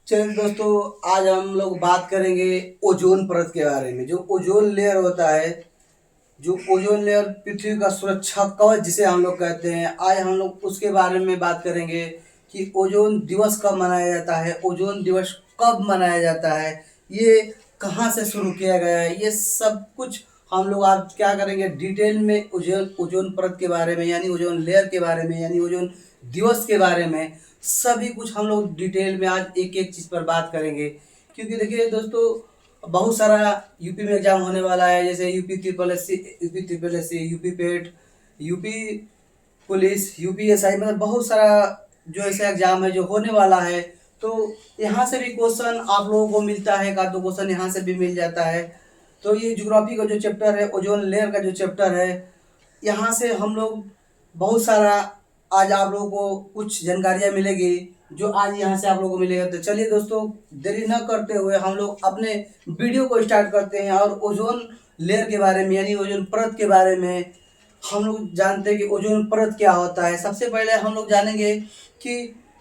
चलिए दोस्तों, आज हम लोग बात करेंगे ओजोन परत के बारे में। जो ओजोन लेयर होता है, जो ओजोन लेयर पृथ्वी का सुरक्षा कवच जिसे हम लोग कहते हैं, आज हम लोग उसके बारे में बात करेंगे कि ओजोन दिवस कब मनाया जाता है, ओजोन दिवस कब मनाया जाता है, ये कहाँ से शुरू किया गया है, ये सब कुछ हम लोग आज क्या करेंगे डिटेल में ओजोन ओजोन परत के बारे में, यानी ओजोन लेयर के बारे में, यानी ओजोन दिवस के बारे में सभी कुछ हम लोग डिटेल में आज एक एक चीज़ पर बात करेंगे। क्योंकि देखिए दोस्तों, बहुत सारा यूपी में एग्जाम होने वाला है, जैसे यूपी यूपी पेट, यूपी पुलिस, यूपीएसआई, मतलब बहुत सारा जो ऐसा एग्जाम है जो होने वाला है। तो यहाँ से भी क्वेश्चन आप लोगों को मिलता है, का दो क्वेश्चन यहाँ से भी मिल जाता है। तो ये ज्योग्राफी का जो चैप्टर है, ओजोन लेयर का जो चैप्टर है, यहाँ से हम लोग बहुत सारा आज आप लोगों को कुछ जानकारियाँ मिलेगी जो आज यहाँ से आप लोगों को मिलेगा। तो चलिए दोस्तों, देरी न करते हुए हम लोग अपने वीडियो को स्टार्ट करते हैं और ओजोन लेयर के बारे में, यानी ओजोन परत के बारे में हम लोग जानते हैं कि ओजोन परत क्या होता है। सबसे पहले हम लोग जानेंगे कि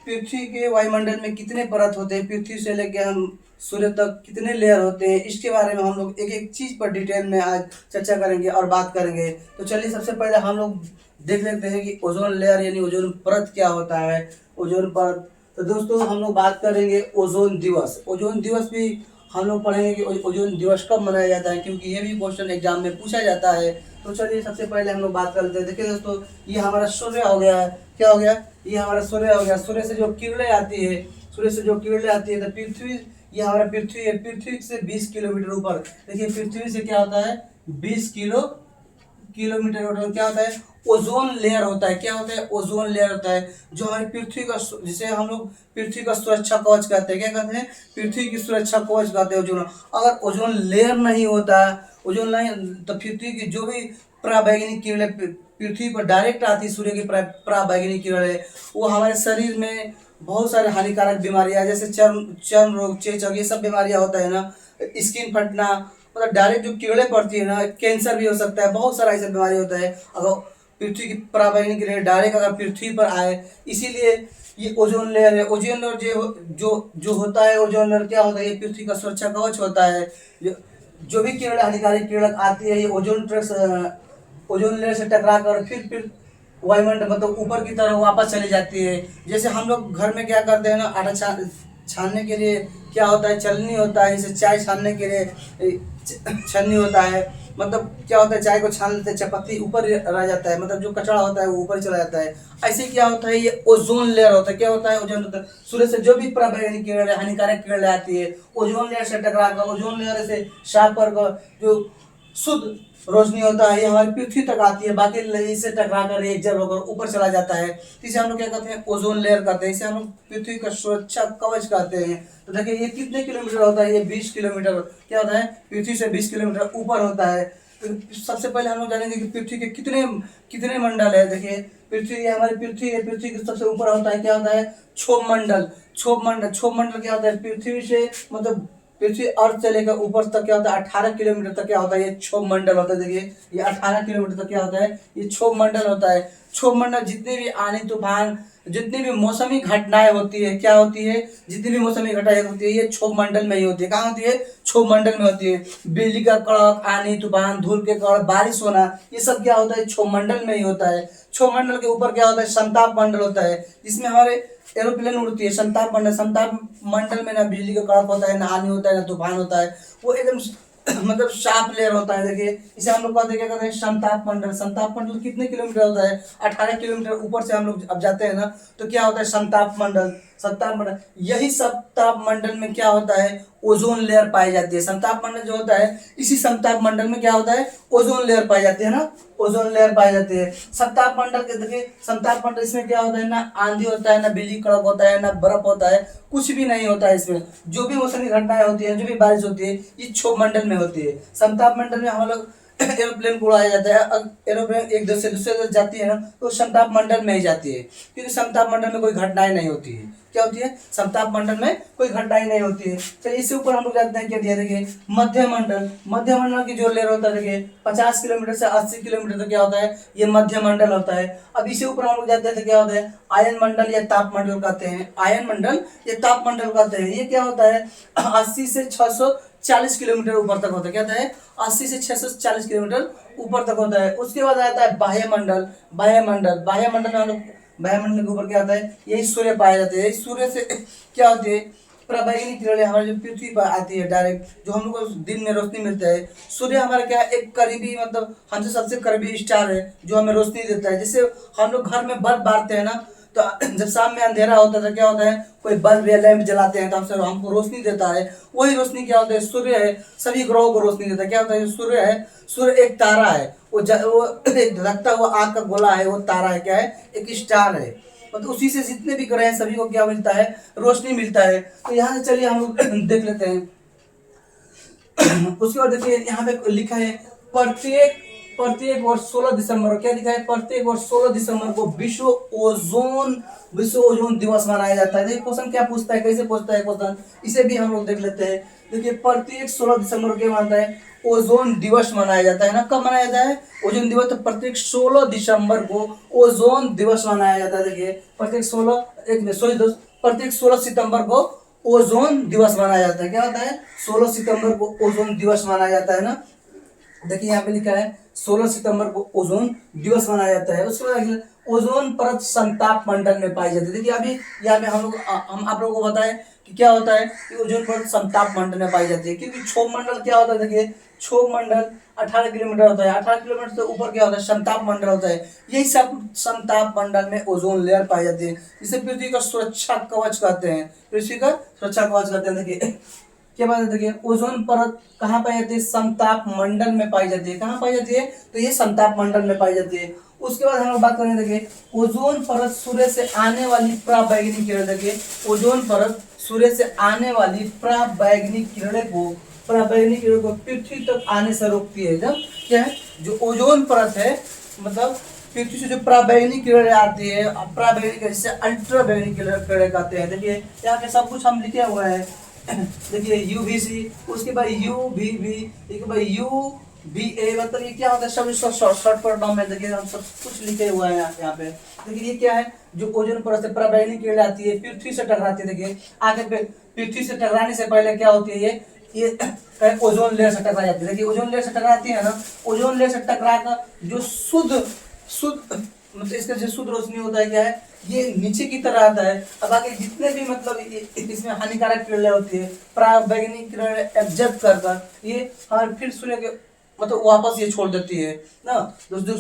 पृथ्वी के वायुमंडल में कितने परत होते हैं, पृथ्वी से लेकर हम सूर्य तक कितने लेयर होते हैं, इसके बारे में हम लोग एक एक चीज़ पर डिटेल में आज चर्चा करेंगे और बात करेंगे। तो चलिए सबसे पहले हम लोग देख लेते हैं कि ओजोन लेयर यानी ओजोन परत क्या होता है। ओजोन परत, तो दोस्तों हम लोग बात करेंगे ओजोन दिवस। ओजोन दिवस भी हम लोग पढ़ेंगे कि ओजोन दिवस कब मनाया जाता है, क्योंकि ये भी क्वेश्चन एग्जाम में पूछा जाता है। तो चलिए सबसे पहले हम लोग बात करते हैं। देखिए दोस्तों, ये हमारा सूर्य हो गया है, क्या हो गया, ये हमारा सूर्य हो गया। सूर्य से जो किरणें आती है, सूर्य से जो किरणें आती है, तो पृथ्वी, ये हमारा पृथ्वी है, पृथ्वी से 20 किलोमीटर ऊपर। देखिए पृथ्वी से क्या होता है, 20 किलोमीटर ऊपर क्या होता है, ओजोन लेयर होता है। क्या होता है, ओजोन लेयर होता है, जो हमारी पृथ्वी का, जिसे हम लोग पृथ्वी का सुरक्षा कवच कहते हैं। क्या कहते हैं, पृथ्वी की सुरक्षा कवच कहते हैं ओजोन। अगर ओजोन लेयर नहीं होता, ओजोन नहीं, तो पृथ्वी की जो भी पराबैंगनी किरणें पृथ्वी पर डायरेक्ट आती, सूर्य की पराबैंगनी किरणें, वो हमारे शरीर में बहुत सारे हानिकारक बीमारियां, जैसे चर्म रोग, चेचक, ये सब बीमारियां होता है ना, स्किन फटना, मतलब डायरेक्ट जो कीड़े पड़ती है ना, कैंसर भी हो सकता है, बहुत सारा ऐसा बीमारी होता है अगर पृथ्वी की पराबैंगनी किरणें डायरेक्ट अगर पृथ्वी पर आए। इसीलिए ये ओजोन लेयर है। ओजोन लेयर जो जो जो होता है, ओजोन लेयर क्या होता है, ये पृथ्वी का सुरक्षा कवच होता है। जो भी किरण, हानिकारक किरण आती है, ये ओजोन लेयर से टकरा कर फिर वायुमंडल, मतलब ऊपर की तरफ वापस चली जाती है। जैसे हम लोग घर में क्या करते हैं ना, आटा छानने के लिए क्या होता है, छलनी होता है, जैसे चाय छानने के लिए छलनी होता है। मतलब क्या होता है, चाय को छान लेते हैं, चपाती ऊपर रह जाता है, मतलब जो कचरा होता है वो ऊपर चला जाता है। ऐसे क्या होता है, ये ओजोन लेयर होता है। क्या होता है, ओजोन होता है। सूर्य से जो भी पराबैंगनी किरण, हानिकारक किरण आती है, ओजोन लेयर से टकरा कर, ओजोन लेयर से साफ कर जो शुद्ध रोशनी होता है, ये हमारी पृथ्वी तक आती है, बाकी इससे टकरा कर रिएक्शन होकर ऊपर चला जाता है। तो इसे हम लोग क्या कहते हैं, ओजोन लेयर कहते हैं। इसे हम लोग पृथ्वी का सुरक्षा कवच कहते हैं। तो देखिए ये कितने किलोमीटर होता है, ये 20 किलोमीटर क्या होता है, पृथ्वी से 20 किलोमीटर ऊपर होता है। तो सबसे पहले हम लोग जानेंगे कि पृथ्वी के कितने कितने मंडल है। देखिए पृथ्वी, ये हमारी पृथ्वी है, पृथ्वी के सबसे ऊपर होता है, क्या होता है, क्षोभ मंडल। क्षोभ मंडल क्या होता है, पृथ्वी से, मतलब पृथ्वी अर्थ से लेकर ऊपर तक क्या होता है, 18 किलोमीटर तक क्या होता है, ये क्षोभ मंडल होता है। देखिए ये 18 किलोमीटर तक क्या होता है, ये क्षोभ मंडल होता है। क्षोभ मंडल जितने भी आंधी तूफान, जितनी भी मौसमी घटनाएं होती है, क्या होती है, जितनी भी मौसमी घटनाएं होती है, ये क्षोभ मंडल में ही होती है। कहाँ होती है, क्षोभ मंडल में होती है। बिजली का कड़क, आंधी तूफान, धूल के कण, बारिश होना, ये सब क्या होता है, क्षोभ मंडल में ही होता है। क्षोभ मंडल के ऊपर क्या होता है, संताप मंडल होता है, जिसमें हमारे एरोप्लेन उड़ती है। संताप मंडल, संताप मंडल में ना बिजली का कड़क होता है, ना आंधी होता है, ना तूफान होता है, वो एकदम मतलब साफ लेयर होता है। देखिए इसे हम लोग कहते हैं, क्या कहते हैं, संताप मंडल। संताप मंडल कितने किलोमीटर होता है, 18 किलोमीटर ऊपर से हम लोग अब जाते हैं ना, तो क्या होता है, संताप मंडल। संताप मंडल, यही संताप मंडल में क्या होता है, ओजोन लेयर पाई जाती है। संताप मंडल जो होता है, इसी संताप मंडल में क्या होता है, ओजोन लेयर पाई जाती है ना, ओजोन लेयर पाई जाती है। संताप मंडल के देखिए, संताप मंडल, इसमें क्या होता है, ना आंधी होता है, ना बिजली कड़क होता है, ना बर्फ होता है, कुछ भी नहीं होता है इसमें। जो भी मौसमी घटनाएं होती है, जो भी बारिश होती है, ये क्षोभ मंडल में होती है। संताप मंडल में हम लोग एरोप्लेन को उड़ाया जाता है। एरोप्लेन एक देश से दूसरे देश जाती है ना, तो संताप मंडल में ही जाती है, क्योंकि संताप मंडल में कोई घटनाएं नहीं होती है। क्या होती है, समताप मंडल में कोई घटना ही नहीं होती है। चलिए इससे ऊपर हम लोग जानते हैं क्या दिया, देखिए मध्य मंडल। मध्य मंडल की जो लेयर होता है देखिए 50 किलोमीटर से 80 किलोमीटर तक क्या होता है, ये मध्य मंडल होता है। अब इसी ऊपर हम लोग जानते हैं क्या होता है, आयन मंडल या ताप मंडल कहते हैं। आयन मंडल या ताप मंडल कहते हैं। ये क्या होता है, 80 से 640 किलोमीटर ऊपर तक होता है। क्या होता है, 80 से 640 किलोमीटर ऊपर तक होता है। उसके बाद आता है बाह्य मंडल। बाह्य मंडल, बाह्य मंडल में हम लोग, वायुमंडल के ऊपर क्या होता है, यही सूर्य पाए जाते हैं। सूर्य से क्या होती है, पराबैंगनी किरणें हमारे जो पृथ्वी पर आती है डायरेक्ट, जो हम लोग को दिन में रोशनी मिलता है। सूर्य हमारा क्या है, एक करीबी मतलब हमसे सबसे करीबी स्टार है जो हमें रोशनी देता है। जैसे हम लोग घर में बल्ब बारते हैं ना, तो जब शाम में अंधेरा होता है तो क्या होता है, कोई बल्ब या लैंप जलाते हैं तो हमसे हमको रोशनी देता है। वही रोशनी क्या होता है, सूर्य है, सभी ग्रहों को रोशनी देता है। क्या होता है, सूर्य है, सूर्य एक तारा है, वो एक धड़कता हुआ आग का गोला है, वो तारा है, क्या है, एक स्टार है। तो उसी से जितने भी ग्रह हैं सभी को क्या मिलता है, रोशनी मिलता है। तो यहाँ से चलिए हम लोग देख लेते हैं। उसके बाद देखिए यहाँ पे लिखा है प्रत्येक प्रत्येक वर्ष 16 दिसंबर को, क्या लिखा है, प्रत्येक वर्ष 16 दिसंबर को विश्व ओजोन दिवस मनाया जाता है। देखिए क्वेश्चन क्या पूछता है, कैसे पूछता है क्वेश्चन, इसे भी हम लोग देख लेते हैं। देखिए प्रत्येक 16 दिसंबर को क्या मानता है, ओजोन दिवस मनाया जाता है ना। कब मनाया जाता है ओजोन दिवस, तो प्रत्येक 16 दिसंबर को ओजोन दिवस मनाया जाता है। देखिए प्रत्येक 16 सितंबर को ओजोन दिवस मनाया जाता है। क्या होता है, 16 सितंबर को ओजोन दिवस मनाया जाता है ना। देखिए यहाँ पे लिखा है 16 सितंबर को ओजोन दिवस मनाया जाता है। उसके बाद ओजोन परत समताप मंडल में पाई जाती है। देखिए अभी यहाँ पे हम आप लोगों को बताएं कि क्या होता है कि ओजोन परत समताप मंडल में पाई जाती है। क्योंकि क्षोभ मंडल क्या होता है, देखिए क्षोभ मंडल 18 किलोमीटर होता है, 18 किलोमीटर से ऊपर क्या होता है, समताप मंडल होता है। यही सब समताप मंडल में ओजोन लेयर पाई जाती है, जिसे पृथ्वी का सुरक्षा कवच कहते हैं। पृथ्वी का सुरक्षा कवच कहते हैं। देखिए क्या बात है, देखिए ओजोन परत कहाँ पाई जाती है, समताप मंडल में पाई जाती है। कहाँ पाई जाती है, तो ये समताप मंडल में पाई जाती है। उसके बाद हम लोग बात करेंगे, देखिए ओजोन परत सूर्य से आने वाली पराबैंगनी किरण। देखिए ओजोन परत सूर्य से आने वाली पराबैंगनी किरणें को पृथ्वी तक आने से रोकती है। जब क्या है, जो ओजोन परत है, मतलब पृथ्वी से जो पराबैंगनी किरणें आती है, पराबैंगनी किरण जिसे अल्ट्रा बैगनी किरणें कहते हैं। देखिए यहाँ पे सब कुछ हम लिखे हुआ है। देखिए UVC, उसके बाद UVB, एक बाद UVA, मतलब ये क्या होता है, सब इसका शॉर्ट फॉर्म में देखिए हम सब कुछ लिखे हुआ है यहाँ पे। देखिए ये क्या है, जो ओजोन परत से पराबैंगनी किरण आती है, पृथ्वी से टकराती है। देखिए आगे पे पृथ्वी से टकराने से पहले क्या होती है, ये ओजोन लेयर से टकरा जाती है। देखिए ओजोन लेयर से टकराती है ना, ओजोन लेयर से टकरा कर जो शुद्ध मतलब इसका जो शुद्ध रोशनी होता है, क्या है, ये नीचे की तरह आता है। अब आगे जितने भी मतलब इसमें हानिकारक किरणें होती है, पराबैंगनी किरणें एब्जॉर्ब कर ये हमारे फिर सूर्य के मतलब वापस ये छोड़ देती है ना। जो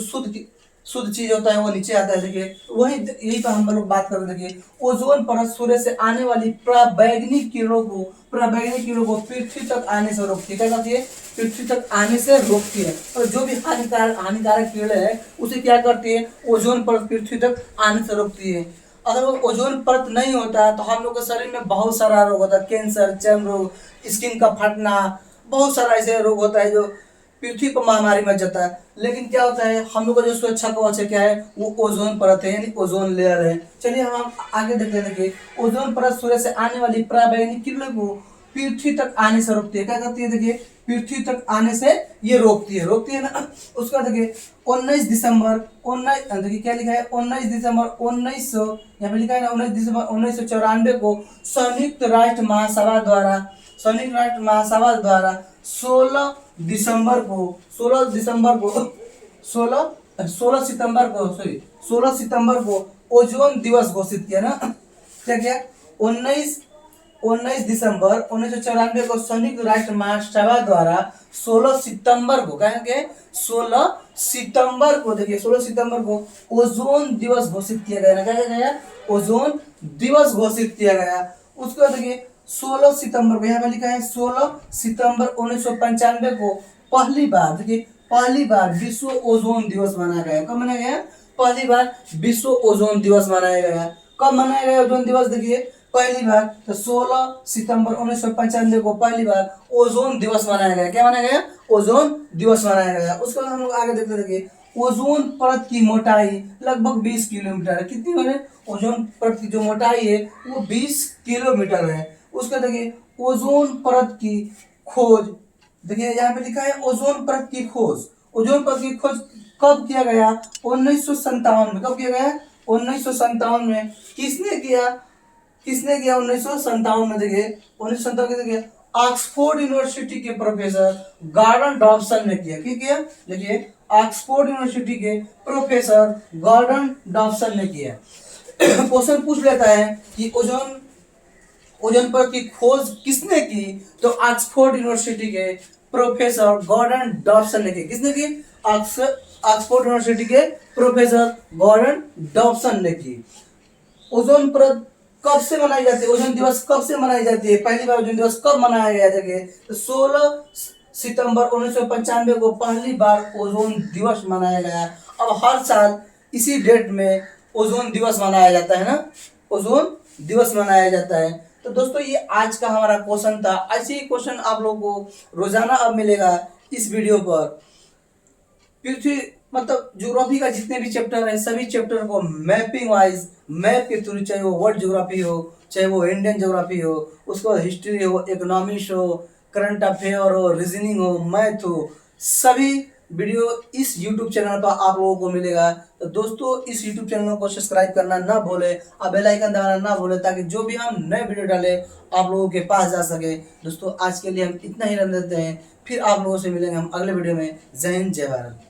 शुद्ध चीज होता है वो नीचे आता है। देखिए वही यही पर हम लोग बात कर रहे हैं। देखिए ओजोन परत सूर्य से आने वाली पराबैंगनी किरणों को पृथ्वी तक आने से रोकती है। क्या करती है, पृथ्वी तक आने से रोकती है। और जो भी हानिकारक किरणें है उसे क्या करती है, ओजोन परत पृथ्वी तक आने से रोकती है। अगर वो ओजोन परत नहीं होता तो हम लोग के शरीर में बहुत सारा रोग होता है, कैंसर, चर्म रोग, स्किन का फटना, बहुत सारा ऐसे रोग होता है जो पृथ्वी पर महामारी मच जाता है। लेकिन क्या होता है, हम लोग का जो सुरक्षा कवच है क्या है, वो ओजोन परत है, यानी ओजोन लेयर है। चलिए हम आगे देखते हैं। देखिए ओजोन परत सूर्य से आने वाली पराबैंगनी किरणों को पृथ्वी तक आने से रोकती है। क्या करती है, देखिए पृथ्वी तक आने से ये रोकती है ना। उसका देखिए 19 दिसंबर 19, देखिए क्या लिखा है, 19 दिसंबर 1900, यहाँ पे लिखा है ना 19 दिसंबर 1994 को संयुक्त राष्ट्र महासभा द्वारा 16 सितंबर को ओजोन दिवस घोषित किया ना। क्या किया, 19 दिसंबर 1994 को संयुक्त राष्ट्र महासभा द्वारा 16 सितंबर को, कहेंगे 16 सितंबर को, देखिए 16 सितंबर को ओजोन दिवस घोषित किया गया ना। क्या किया गया, ओजोन दिवस घोषित किया गया। उसके बाद देखिए 16 सितंबर को, यहाँ पे लिखा है 16 सितंबर 1995 को पहली बार, देखिए पहली बार विश्व ओजोन दिवस मनाया गया। कब मनाया गया, पहली बार विश्व ओजोन दिवस मनाया गया। कब मनाया गया ओजोन दिवस, देखिए पहली बार तो 16 सितंबर 1995 को पहली बार ओजोन दिवस मनाया गया। क्या मनाया गया, ओजोन दिवस मनाया गया। उसके बाद हम लोग आगे देखते, देखिए ओजोन परत की मोटाई लगभग 20 किलोमीटर है। कितनी है? ओजोन परत की जो मोटाई है वो 20 किलोमीटर है। उसका देखिए ओजोन परत की खोज, देखिए यहाँ पे लिखा है ओजोन परत की खोज। ओजोन परत की खोज कब किया गया? 1957 में। कब किया गया? 1957 में। किसने किया? किसने किया 1957 में? देखिए 1957 किसने किया? ऑक्सफोर्ड यूनिवर्सिटी के प्रोफेसर गॉर्डन डॉब्सन ने किया। क्या किया? देखिए ऑक्सफोर्ड यूनिवर्सिटी के प्रोफेसर गॉर्डन डॉब्सन ने किया। क्वेश्चन पूछ लेता है कि ओजोन ओजोन परत की खोज किसने की? तो ऑक्सफोर्ड यूनिवर्सिटी के प्रोफेसर गॉर्डन डॉब्सन ने की। किसने की? ऑक्सफोर्ड यूनिवर्सिटी के प्रोफेसर गॉर्डन डॉब्सन ने की। ओजोन परत कब से मनाई जाती है? ओजोन दिवस कब से मनाई जाती है? पहली बार ओजोन दिवस कब मनाया गया? देखिए तो 16 सितंबर 1995 को पहली बार ओजोन दिवस मनाया गया। अब हर साल इसी डेट में ओजोन दिवस मनाया जाता है ना, ओजोन दिवस मनाया जाता है। तो दोस्तों ये आज का हमारा क्वेश्चन था। ऐसे ही क्वेश्चन आप लोगों को रोजाना अब मिलेगा इस वीडियो पर। पृथ्वी मतलब ज्योग्राफी का जितने भी चैप्टर है सभी चैप्टर को मैपिंग वाइज, मैप के थ्रू, चाहे वो वर्ल्ड ज्योग्राफी हो, चाहे वो इंडियन ज्योग्राफी हो, उसके बाद हिस्ट्री हो, इकोनॉमिक्स हो, करंट अफेयर हो, रीजनिंग हो, मैथ हो, सभी वीडियो इस यूट्यूब चैनल पर आप लोगों को मिलेगा। तो दोस्तों इस यूट्यूब चैनल को सब्सक्राइब करना ना भूले और बेल आइकन दबाना ना भूले ताकि जो भी हम नए वीडियो डालें आप लोगों के पास जा सके। दोस्तों आज के लिए हम इतना ही रख देते हैं, फिर आप लोगों से मिलेंगे हम अगले वीडियो में। जय हिंद, जय भारत।